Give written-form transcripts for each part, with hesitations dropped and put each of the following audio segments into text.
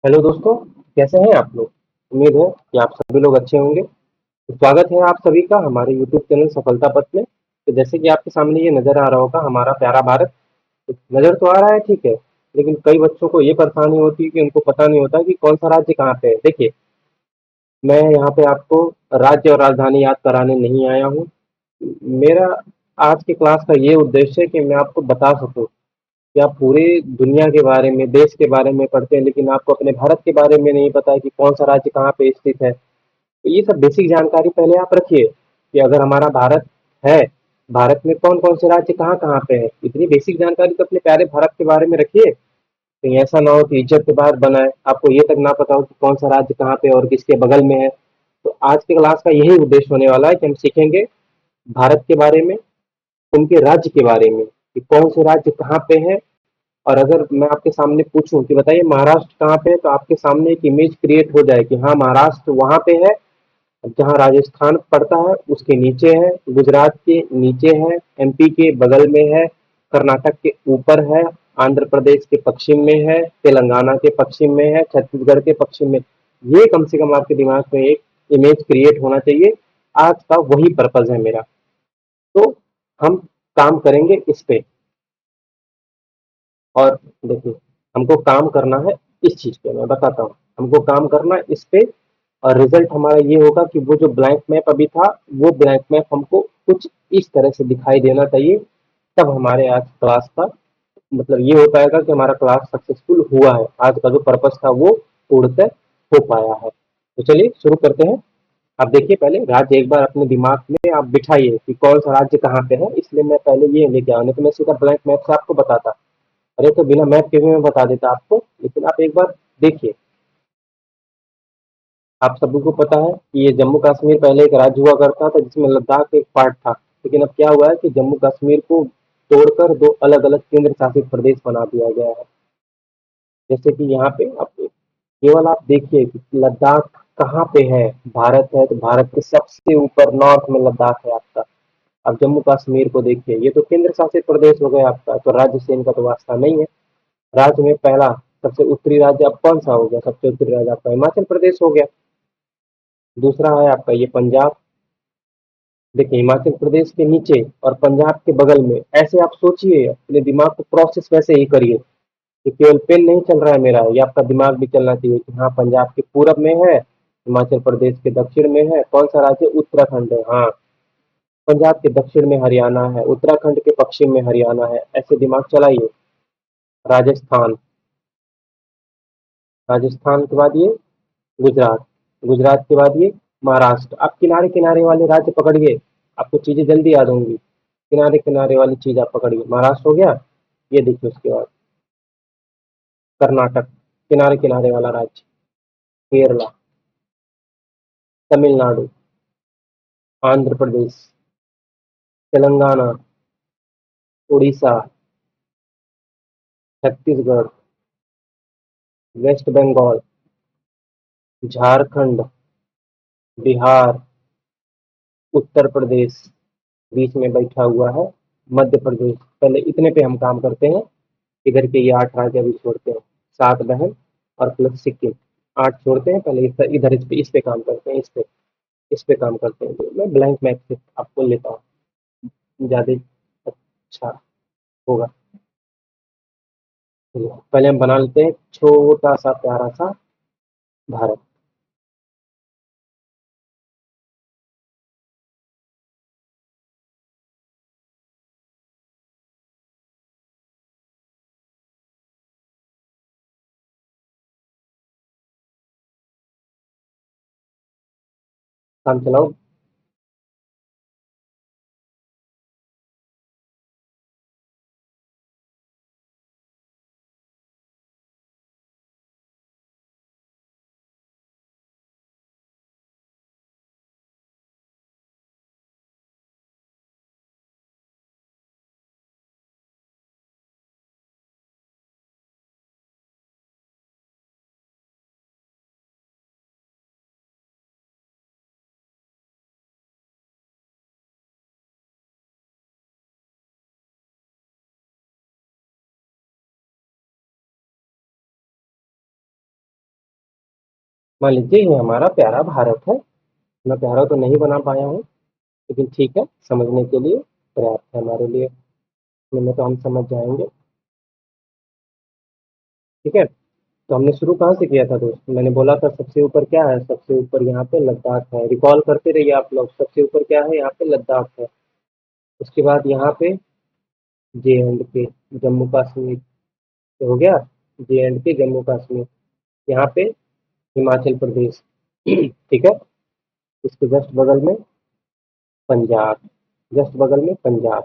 Hello दोस्तों, कैसे हैं आप लोग। उम्मीद है कि आप सभी लोग अच्छे होंगे। तो स्वागत है आप सभी का हमारे यूट्यूब चैनल सफलता पथ में। तो जैसे कि आपके सामने ये नज़र आ रहा होगा हमारा प्यारा भारत। तो नज़र तो आ रहा है, ठीक है। लेकिन कई बच्चों को ये परेशानी होती है कि उनको पता नहीं होता कि कौन सा राज्य कहाँ पे है। देखिए, मैं यहाँ पे आपको राज्य और राजधानी याद कराने नहीं आया हूँ। मेरा आज की क्लास का ये उद्देश्य है कि मैं आपको बता सकूँ कि आप पूरे दुनिया के बारे में, देश के बारे में पढ़ते हैं, लेकिन आपको अपने भारत के बारे में नहीं पता है कि कौन सा राज्य कहाँ पे स्थित है। तो ये सब बेसिक जानकारी पहले आप रखिए कि अगर हमारा भारत है, भारत में कौन कौन से राज्य कहाँ कहाँ पे है। इतनी बेसिक जानकारी तो अपने प्यारे भारत के बारे में रखिए। कहीं ऐसा ना हो कि इज्जत के बाहर बनाए, आपको ये तक ना पता हो कि कौन सा राज्य कहाँ पे और किसके बगल में है। तो आज के क्लास का यही उद्देश्य होने वाला है कि हम सीखेंगे भारत के बारे में, उनके राज्य के बारे में कि कौन से राज्य कहाँ पे है। और अगर मैं आपके सामने पूछूं कि बताइए महाराष्ट्र कहाँ पे है, तो आपके सामने एक इमेज क्रिएट हो जाए कि हाँ महाराष्ट्र वहां पे है। जहाँ राजस्थान पड़ता है उसके नीचे है, गुजरात के नीचे है, एमपी के बगल में है, कर्नाटक के ऊपर है, आंध्र प्रदेश के पश्चिम में है, तेलंगाना के पश्चिम में है, छत्तीसगढ़ के पश्चिम में। ये कम से कम आपके दिमाग में एक इमेज क्रिएट होना चाहिए। आज का वही पर्पज है मेरा। तो हम काम करेंगे इस पे। और देखिए, हमको काम करना है इस चीज पे, मैं बताता हूँ। हमको काम करना है इस पे। और रिजल्ट हमारा ये होगा कि वो जो ब्लैंक मैप अभी था, वो ब्लैंक मैप हमको कुछ इस तरह से दिखाई देना चाहिए। तब हमारे आज क्लास का मतलब ये हो पाएगा कि हमारा क्लास सक्सेसफुल हुआ है, आज का जो पर्पस था वो पूर्णतः हो पाया है। तो चलिए शुरू करते हैं। आप देखिए, पहले राज्य एक बार अपने दिमाग में आप बिठाइए कि कौन सा राज्य कहाँ पे है। इसलिए मैं पहले ये लेके आया, नहीं तो मैं सीधा ब्लैंक मैप से आपको बताता। अरे तो बिना मैप के भी मैं बता देता आपको, लेकिन आप एक बार देखिए। आप सभी को पता है कि ये जम्मू कश्मीर पहले एक राज्य हुआ करता था जिसमें लद्दाख एक पार्ट था। लेकिन अब क्या हुआ है कि जम्मू कश्मीर को तोड़कर दो अलग अलग केंद्र शासित प्रदेश बना दिया गया है। जैसे कि यहाँ पे आप केवल आप देखिए कि लद्दाख कहाँ पे है। भारत है तो भारत के सबसे ऊपर नॉर्थ में लद्दाख है आपका। अब जम्मू कश्मीर को देखिए, ये तो केंद्र शासित प्रदेश हो गया आपका, तो राज्य से इनका तो वास्ता नहीं है। राज्य में पहला सबसे उत्तरी राज्य अब कौन सा हो गया, सबसे उत्तरी राज्य आपका हिमाचल प्रदेश हो गया। दूसरा है आपका ये पंजाब। देखिए, हिमाचल प्रदेश के नीचे और पंजाब के बगल में, ऐसे आप सोचिए, अपने दिमाग को प्रोसेस वैसे ही करिए। ये केवल पेन नहीं चल रहा है मेरा, ये आपका दिमाग भी चलना चाहिए कि हाँ पंजाब के पूरब में है, हिमाचल प्रदेश के दक्षिण में है, कौन सा राज्य, उत्तराखंड है। हाँ, पंजाब के दक्षिण में हरियाणा है, उत्तराखंड के पश्चिम में हरियाणा है। ऐसे दिमाग चलाइए। राजस्थान, राजस्थान के बाद ये गुजरात, गुजरात के बाद ये महाराष्ट्र। आप किनारे किनारे वाले राज्य पकड़िए, आपको चीजें जल्दी याद होंगी। किनारे किनारे वाली चीज आप पकड़िए। महाराष्ट्र हो गया, ये देखिए। उसके बाद कर्नाटक, किनारे किनारे वाला राज्य। केरला, तमिलनाडु, आंध्र प्रदेश, तेलंगाना, उड़ीसा, छत्तीसगढ़, वेस्ट बंगाल, झारखंड, बिहार, उत्तर प्रदेश, बीच में बैठा हुआ है मध्य प्रदेश। पहले इतने पे हम काम करते हैं। इधर के ये 8 राज्य अभी छोड़ते हैं, 7 बहन और प्लस सिक्किम। 8 छोड़ते हैं पहले, इधर इस पे काम करते हैं, इस पे काम करते हैं। तो मैं ब्लैंक मैप से आपको लेता हूँ, ज्यादा अच्छा होगा। चलिए, पहले हम बना लेते हैं छोटा सा प्यारा सा भारत। काम चलाओ। मान लीजिए ये हमारा प्यारा भारत है। मैं प्यारा तो नहीं बना पाया हूँ, लेकिन ठीक है, समझने के लिए पर्याप्त है हमारे लिए। इतने में तो हम समझ जाएंगे। ठीक है, तो हमने शुरू कहाँ से किया था दोस्त? मैंने बोला था सबसे ऊपर क्या है, सबसे ऊपर यहाँ पे लद्दाख है। रिकॉल करते रहिए आप लोग, सबसे ऊपर क्या है? यहाँ पे लद्दाख है। उसके बाद यहाँ पे जे एंड के, जम्मू कश्मीर। तो हो गया जे एंड के, जम्मू कश्मीर। यहाँ पे हिमाचल प्रदेश। ठीक है, इसके जस्ट बगल में पंजाब, जस्ट बगल में पंजाब।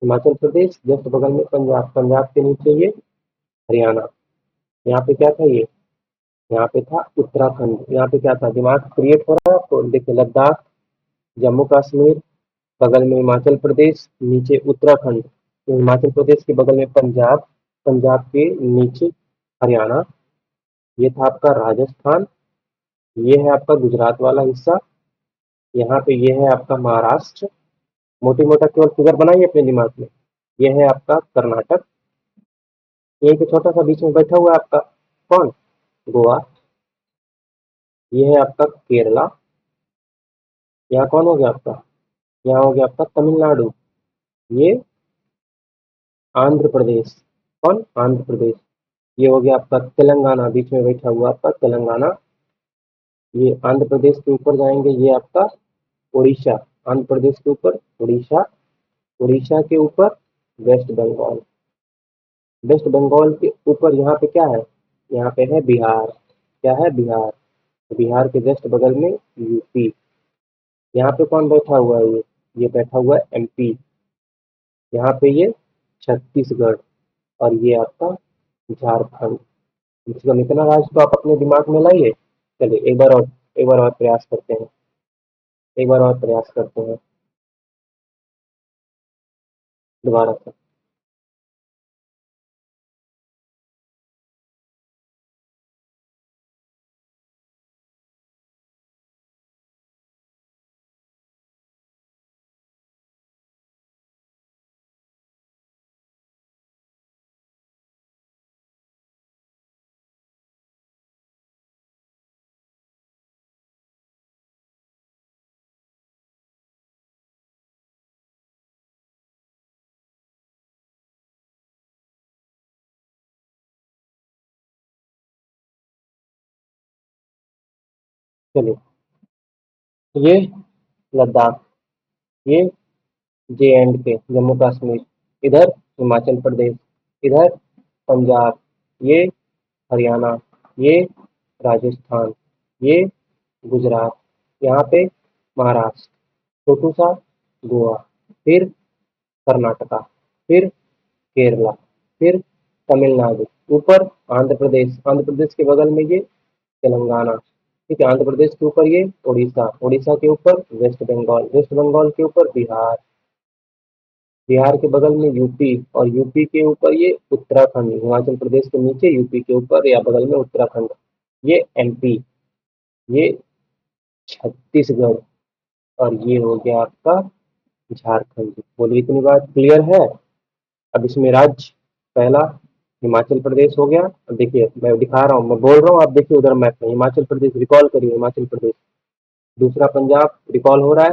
हिमाचल प्रदेश जस्ट बगल में पंजाब, पंजाब के नीचे ये हरियाणा। यहाँ पे क्या था ये? यहाँ पे था उत्तराखंड। यहाँ पे क्या था? दिमाग क्रिएट हो रहा है आपको? देखिए, लद्दाख, जम्मू कश्मीर, बगल में हिमाचल प्रदेश, नीचे उत्तराखंड। तो हिमाचल प्रदेश के बगल में पंजाब, पंजाब के नीचे हरियाणा। ये था आपका राजस्थान। ये है आपका गुजरात वाला हिस्सा। यहाँ पे ये है आपका महाराष्ट्र। मोटी मोटा केवल फिगर बनाइए अपने दिमाग में। ये है आपका कर्नाटक। यहीं पे छोटा सा बीच में बैठा हुआ है आपका कौन? गोवा। ये है आपका केरला। यहाँ कौन हो गया आपका? यहाँ हो गया आपका तमिलनाडु। ये आंध्र प्रदेश। कौन? आंध्र प्रदेश। ये हो गया आपका तेलंगाना, बीच में बैठा हुआ आपका तेलंगाना। ये आंध्र प्रदेश के ऊपर जाएंगे, ये आपका उड़ीसा। आंध्र प्रदेश के ऊपर उड़ीसा। उड़ीसा के ऊपर वेस्ट बंगाल। वेस्ट बंगाल के ऊपर यहाँ पे क्या है? यहाँ पे है बिहार। क्या है? बिहार। बिहार के जस्ट बगल में यूपी। यहाँ पे कौन बैठा हुआ है? ये बैठा हुआ है एमपी। यहाँ पे ये छत्तीसगढ़। और ये आपका झारखंड। कम से कम इतना राज तो आप अपने दिमाग में लाइए। चलिए एक बार और प्रयास करते हैं। एक बार और प्रयास करते हैं दोबारा से। चलिए, ये लद्दाख, ये जे एंड के, जम्मू कश्मीर, इधर हिमाचल प्रदेश, इधर पंजाब, ये हरियाणा, ये राजस्थान, ये गुजरात, यहाँ पे महाराष्ट्र, छोटू सा गोवा, फिर कर्नाटका, फिर केरला, फिर तमिलनाडु, ऊपर आंध्र प्रदेश, आंध्र प्रदेश के बगल में ये तेलंगाना। ठीक है, आंध्र प्रदेश के ऊपर ये उड़ीसा, उड़ीसा के ऊपर वेस्ट बंगाल, वेस्ट बंगाल के ऊपर बिहार, बिहार के बगल में यूपी, और यूपी के ऊपर ये उत्तराखंड। हिमाचल प्रदेश के नीचे यूपी के ऊपर या बगल में उत्तराखंड। ये एमपी, ये छत्तीसगढ़, और ये हो गया आपका झारखंड। बोलिए, इतनी बात क्लियर है? अब इसमें राज्य पहला हिमाचल प्रदेश हो गया। अब देखिए, मैं दिखा रहा हूँ, मैं बोल रहा हूँ, आप देखिए उधर मैप में हिमाचल प्रदेश रिकॉल करिए, हिमाचल प्रदेश। दूसरा पंजाब रिकॉल हो रहा है।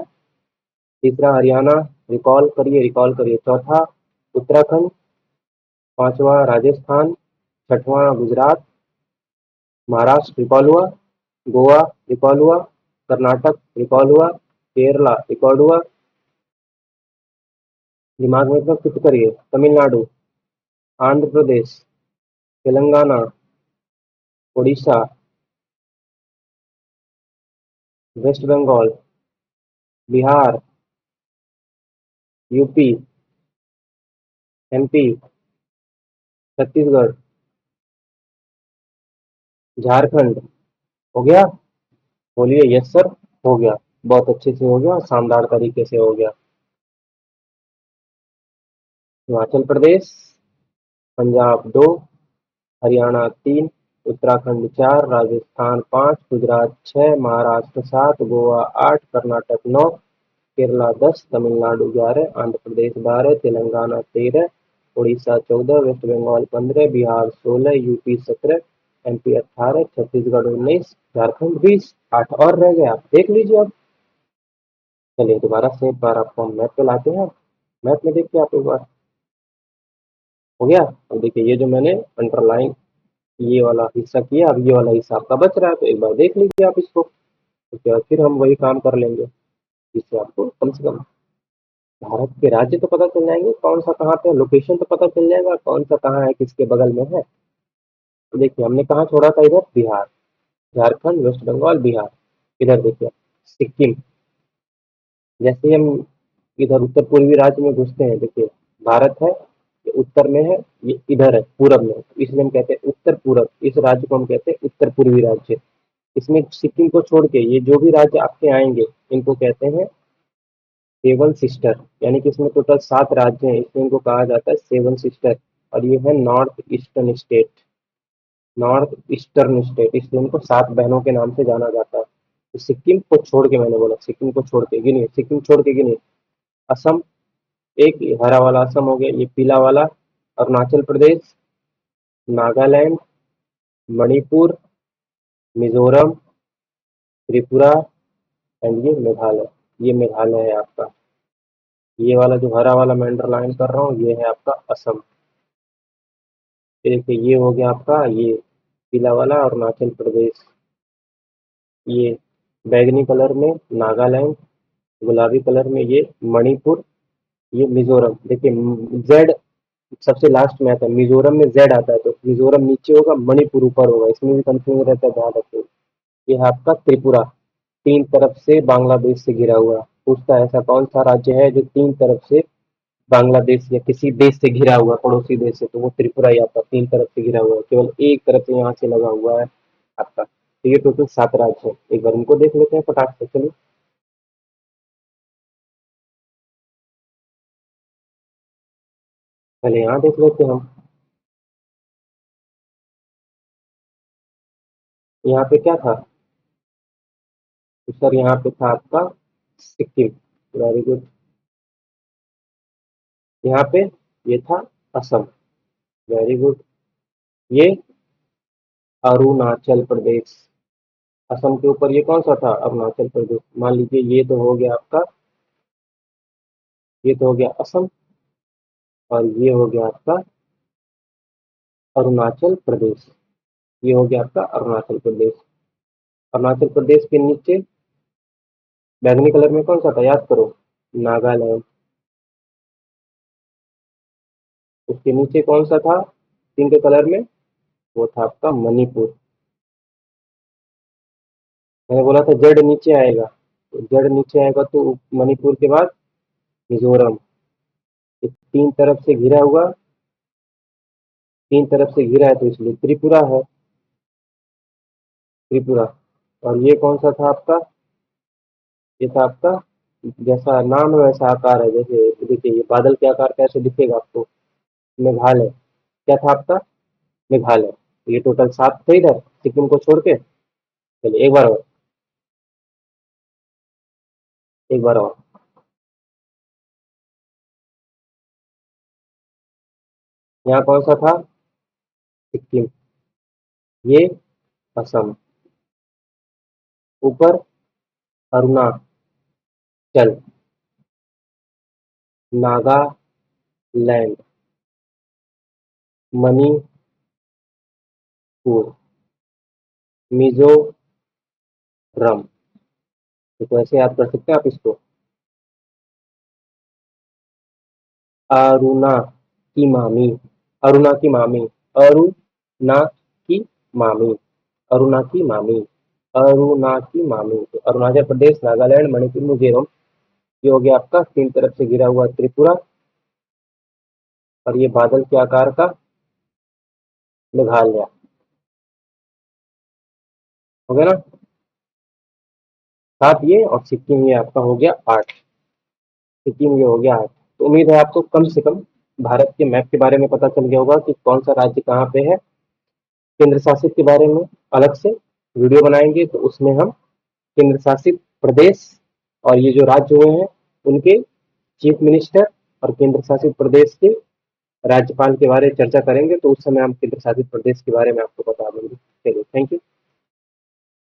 तीसरा हरियाणा रिकॉल करिए, रिकॉल करिए। चौथा उत्तराखंड। पांचवा राजस्थान। छठवां गुजरात। महाराष्ट्र रिकॉल हुआ। गोवा रिकॉल हुआ। कर्नाटक रिकॉल हुआ। केरला रिकॉर्ड हुआ। दिमाग में एकदम फिट करिए। Tamil Nadu, Andhra Pradesh, Telangana, Orissa, West Bengal, Bihar, UP, MP, Chhattisgarh, Jharkhand. हो गया? बोलिए यस सर। हो गया। बहुत अच्छे से हो गया, शानदार तरीके से हो गया। हिमाचल प्रदेश, पंजाब 2, हरियाणा 3, उत्तराखंड 4, राजस्थान 5, गुजरात 6, महाराष्ट्र 7, गोवा 8, कर्नाटक 9, केरला 10, तमिलनाडु 11, आंध्र प्रदेश 12, तेलंगाना 13, उड़ीसा 14, वेस्ट बंगाल 15, बिहार 16, यूपी 17, MP 18, छत्तीसगढ़ 19, झारखंड 20, 8 और रह गए, आप देख लीजिए अब। चलिए दोबारा से एक बार आपको हम मैप पे लाते हैं, मैप में देखते हैं आप एक बार। हो गया। अब देखिए ये जो मैंने अंडरलाइन ये वाला हिस्सा किया, अब ये वाला हिस्सा आपका बच रहा है, तो एक बार देख लीजिए आप इसको। उसके बाद फिर हम वही काम कर लेंगे, जिससे आपको कम से कम भारत के राज्य तो पता चल जाएंगे, कौन सा कहाँ पे लोकेशन तो पता चल जाएगा, कौन सा कहाँ है, किसके बगल में है। तो देखिए हमने कहाँ छोड़ा था, इधर बिहार, झारखंड, वेस्ट बंगाल, बिहार। इधर देखिए सिक्किम। जैसे ही हम इधर उत्तर पूर्वी राज्य में घुसते हैं, देखिए भारत है, ये उत्तर में है, ये इधर है पूरब में, तो इसलिए हम कहते हैं उत्तर पूरब। इस राज्य को हम कहते हैं उत्तर पूर्वी राज्य। इसमें सिक्किम को छोड़ के ये जो भी राज्य आपके आएंगे, इनको कहते हैं सेवन सिस्टर, यानी कि इसमें टोटल 7 राज्य हैं, इसलिए इनको कहा जाता है सेवन सिस्टर। और ये है north eastern state, north eastern state, इसलिए इनको 7 बहनों के नाम से जाना जाता है। तो सिक्किम को छोड़ के, मैंने बोला सिक्किम को छोड़ के गिनिए, सिक्किम छोड़ के गिनिए। असम, एक ये हरा वाला असम हो गया, ये पीला वाला अरुणाचल प्रदेश, नागालैंड, मणिपुर, मिजोरम, त्रिपुरा एंड ये मेघालय। ये मेघालय है आपका। ये वाला जो हरा वाला मैं अंडरलाइन कर रहा हूँ, ये है आपका असम। देखिए ये हो गया आपका ये पीला वाला अरुणाचल प्रदेश, ये बैगनी कलर में नागालैंड, गुलाबी कलर में ये मणिपुर, ये मिजोरम। देखिए जेड सबसे लास्ट में आता है, मिजोरम में जेड आता है, तो मिजोरम नीचे होगा, मणिपुर ऊपर होगा, इसमें भी कंफ्यूजन रहता है, ध्यान रखिए। ये है आपका त्रिपुरा, 3 तरफ से बांग्लादेश से घिरा हुआ। पूछता है ऐसा कौन सा राज्य है जो 3 तरफ से बांग्लादेश या किसी देश से घिरा हुआ, पड़ोसी देश से, तो वो त्रिपुरा ही आपका 3 तरफ से घिरा हुआ है, केवल एक तरफ से यहाँ से लगा हुआ है आपका। तो ये टोटल 7 राज्य है, एक बार इनको देख लेते हैं फटाक से। चलिए पहले यहाँ देख लेते हैं हम। यहाँ पे क्या था, तो सर यहाँ पे था आपका सिक्किम, वेरी गुड। यहाँ पे ये था असम, वेरी गुड। ये अरुणाचल प्रदेश, असम के ऊपर ये कौन सा था, अरुणाचल प्रदेश। मान लीजिए ये तो हो गया आपका, ये तो हो गया असम, और ये हो गया आपका अरुणाचल प्रदेश। ये हो गया आपका अरुणाचल प्रदेश। अरुणाचल प्रदेश के नीचे बैंगनी कलर में कौन सा था, याद करो, नागालैंड। उसके नीचे कौन सा था पिंक कलर में, वो था आपका मणिपुर। मैंने बोला था जड़ नीचे आएगा, तो जड़ नीचे आएगा तो मणिपुर के बाद मिजोरम। ये 3 तरफ से घिरा हुआ, 3 तरफ से घिरा है, तो इसलिए त्रिपुरा है, त्रिपुरा। और ये कौन सा था आपका, ये था आपका, जैसा नाम है वैसा आकार है, जैसे देखिए ये बादल के आकार कैसे दिखेगा आपको, मेघालय। क्या था आपका, मेघालय। तो ये टोटल 7 थे इधर, सिक्किम को छोड़ के। चलिए एक बार और, एक बार और। यहाँ कौन सा था, सिक्किम, ये असम, ऊपर अरुणाचल, नागालैंड, मणिपुर, मिजोरम। तो ऐसे याद कर सकते हैं आप इसको, अरुणा की मामी, अरुणा की मामी, अरुणा की मामी, अरुणा की मामी, अरुणा की मामी। तो अरुणाचल प्रदेश, नागालैंड, मणिपुर, मिजोरम। ये हो गया आपका 3 तरफ से घिरा हुआ त्रिपुरा, और ये बादल के आकार का मेघालय। हो गया ना, 7 ये और सिक्किम, ये आपका हो गया 8। सिक्किम ये हो गया 8। तो उम्मीद है आपको कम से कम भारत के मैप के बारे में पता चल गया होगा कि कौन सा राज्य कहाँ पे है। केंद्र शासित के बारे में अलग से वीडियो बनाएंगे, तो उसमें हम केंद्र शासित प्रदेश और ये जो राज्य हुए हैं उनके चीफ मिनिस्टर और केंद्र शासित प्रदेश के राज्यपाल के बारे में चर्चा करेंगे, तो उस समय हम केंद्र शासित प्रदेश के बारे में आपको बता देंगे। Thank you.